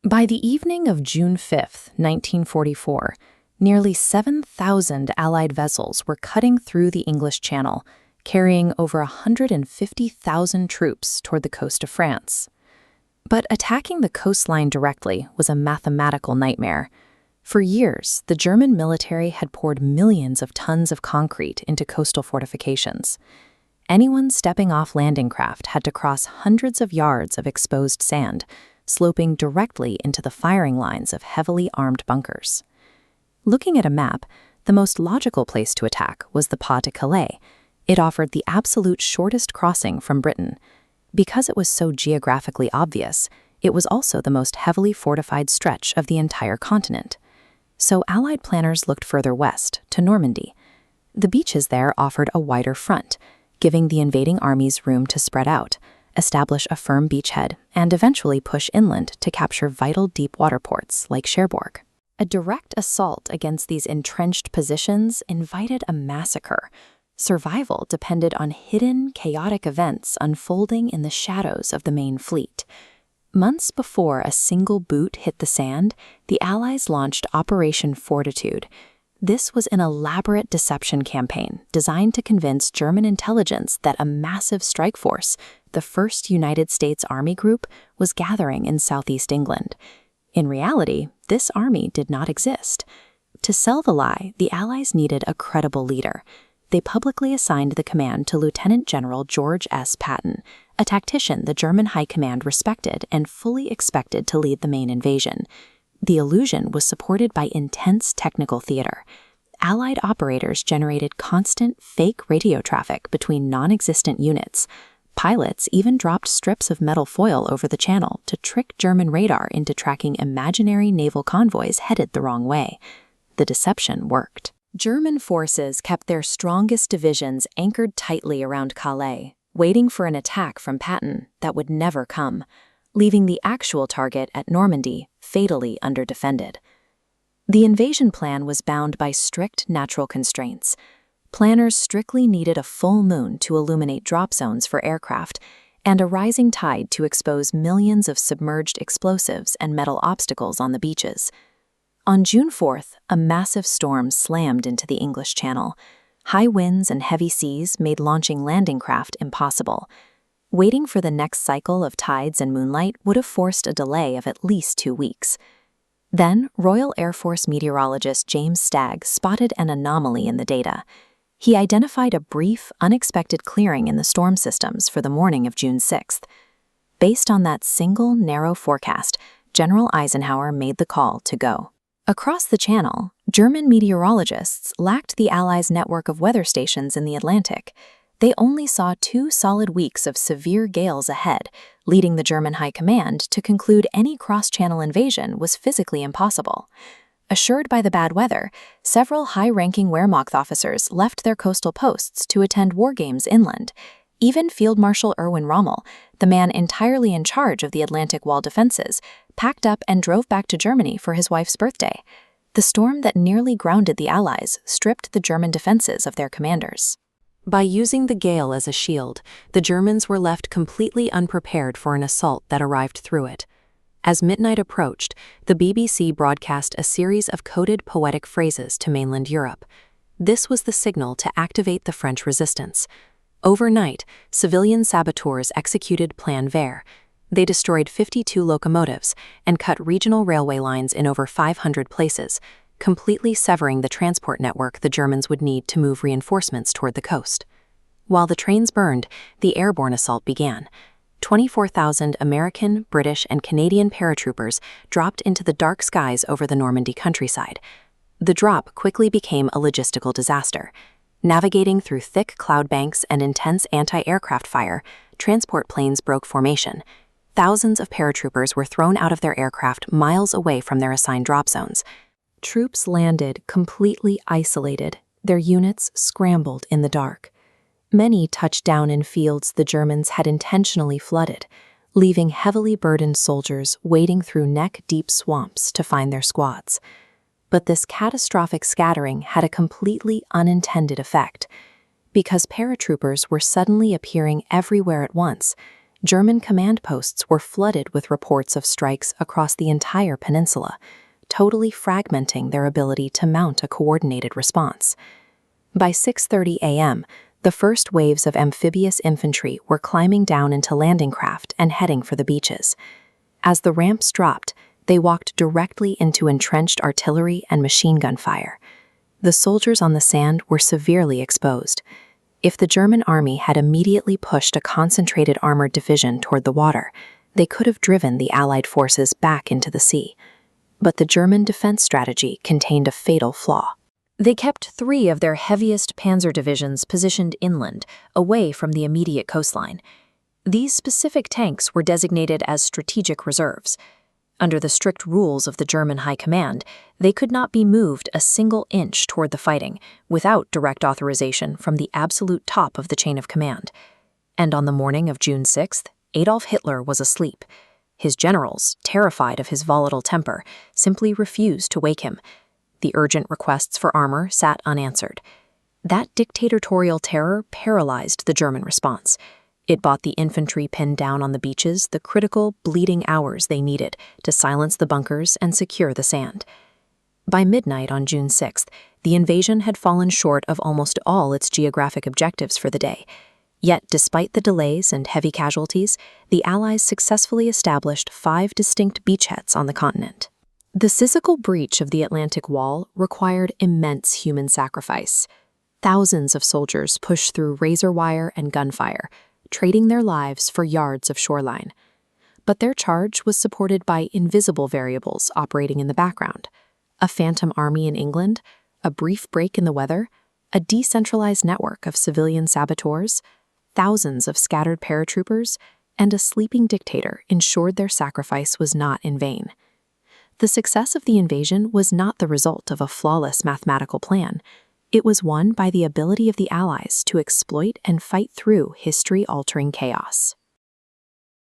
By the evening of June 5, 1944, nearly 7,000 Allied vessels were cutting through the English Channel, carrying over 150,000 troops toward the coast of France. But attacking the coastline directly was a mathematical nightmare. For years, the German military had poured millions of tons of concrete into coastal fortifications. Anyone stepping off landing craft had to cross hundreds of yards of exposed sand, sloping directly into the firing lines of heavily armed bunkers. Looking at a map, the most logical place to attack was the Pas de Calais. It offered the absolute shortest crossing from Britain. Because it was so geographically obvious, it was also the most heavily fortified stretch of the entire continent. So Allied planners looked further west, to Normandy. The beaches there offered a wider front, giving the invading armies room to spread out, establish a firm beachhead, and eventually push inland to capture vital deep water ports like Cherbourg. A direct assault against these entrenched positions invited a massacre. Survival depended on hidden, chaotic events unfolding in the shadows of the main fleet. Months before a single boot hit the sand, the Allies launched Operation Fortitude. This was an elaborate deception campaign designed to convince German intelligence that a massive strike force, the 1st United States Army Group, was gathering in southeast England. In reality, this army did not exist. To sell the lie, the Allies needed a credible leader. They publicly assigned the command to Lieutenant General George S. Patton, a tactician the German High Command respected and fully expected to lead the main invasion. The illusion was supported by intense technical theater. Allied operators generated constant fake radio traffic between non-existent units. Pilots even dropped strips of metal foil over the channel to trick German radar into tracking imaginary naval convoys headed the wrong way. The deception worked. German forces kept their strongest divisions anchored tightly around Calais, waiting for an attack from Patton that would never come, leaving the actual target at Normandy fatally underdefended. The invasion plan was bound by strict natural constraints. Planners strictly needed a full moon to illuminate drop zones for aircraft and a rising tide to expose millions of submerged explosives and metal obstacles on the beaches. On June 4th, a massive storm slammed into the English Channel. High winds and heavy seas made launching landing craft impossible. Waiting for the next cycle of tides and moonlight would have forced a delay of at least 2 weeks. Then, Royal Air Force meteorologist James Stagg spotted an anomaly in the data. He identified a brief, unexpected clearing in the storm systems for the morning of June 6th. Based on that single, narrow forecast, General Eisenhower made the call to go. Across the Channel, German meteorologists lacked the Allies' network of weather stations in the Atlantic. They only saw 2 solid weeks of severe gales ahead, leading the German High Command to conclude any cross-channel invasion was physically impossible. Assured by the bad weather, several high-ranking Wehrmacht officers left their coastal posts to attend war games inland. Even Field Marshal Erwin Rommel, the man entirely in charge of the Atlantic Wall defenses, packed up and drove back to Germany for his wife's birthday. The storm that nearly grounded the Allies stripped the German defenses of their commanders. By using the gale as a shield, the Germans were left completely unprepared for an assault that arrived through it. As midnight approached, the BBC broadcast a series of coded poetic phrases to mainland Europe. This was the signal to activate the French resistance. Overnight, civilian saboteurs executed Plan Vert. They destroyed 52 locomotives and cut regional railway lines in over 500 places, completely severing the transport network the Germans would need to move reinforcements toward the coast. While the trains burned, the airborne assault began. 24,000 American, British, and Canadian paratroopers dropped into the dark skies over the Normandy countryside. The drop quickly became a logistical disaster. Navigating through thick cloud banks and intense anti-aircraft fire, transport planes broke formation. Thousands of paratroopers were thrown out of their aircraft miles away from their assigned drop zones. Troops landed completely isolated, their units scrambled in the dark. Many touched down in fields the Germans had intentionally flooded, leaving heavily burdened soldiers wading through neck-deep swamps to find their squads. But this catastrophic scattering had a completely unintended effect. Because paratroopers were suddenly appearing everywhere at once, German command posts were flooded with reports of strikes across the entire peninsula, totally fragmenting their ability to mount a coordinated response. By 6:30 a.m., the first waves of amphibious infantry were climbing down into landing craft and heading for the beaches. As the ramps dropped, they walked directly into entrenched artillery and machine gun fire. The soldiers on the sand were severely exposed. If the German army had immediately pushed a concentrated armored division toward the water, they could have driven the Allied forces back into the sea. But the German defense strategy contained a fatal flaw. They kept 3 of their heaviest panzer divisions positioned inland, away from the immediate coastline. These specific tanks were designated as strategic reserves. Under the strict rules of the German High Command, they could not be moved a single inch toward the fighting without direct authorization from the absolute top of the chain of command. And on the morning of June 6th, Adolf Hitler was asleep. His generals, terrified of his volatile temper, simply refused to wake him. The urgent requests for armor sat unanswered. That dictatorial terror paralyzed the German response. It bought the infantry pinned down on the beaches the critical, bleeding hours they needed to silence the bunkers and secure the sand. By midnight on June 6th, the invasion had fallen short of almost all its geographic objectives for the day. Yet, despite the delays and heavy casualties, the Allies successfully established 5 distinct beachheads on the continent. The physical breach of the Atlantic Wall required immense human sacrifice. Thousands of soldiers pushed through razor wire and gunfire, trading their lives for yards of shoreline. But their charge was supported by invisible variables operating in the background: a phantom army in England, a brief break in the weather, a decentralized network of civilian saboteurs, thousands of scattered paratroopers, and a sleeping dictator ensured their sacrifice was not in vain. The success of the invasion was not the result of a flawless mathematical plan. It was won by the ability of the Allies to exploit and fight through history-altering chaos.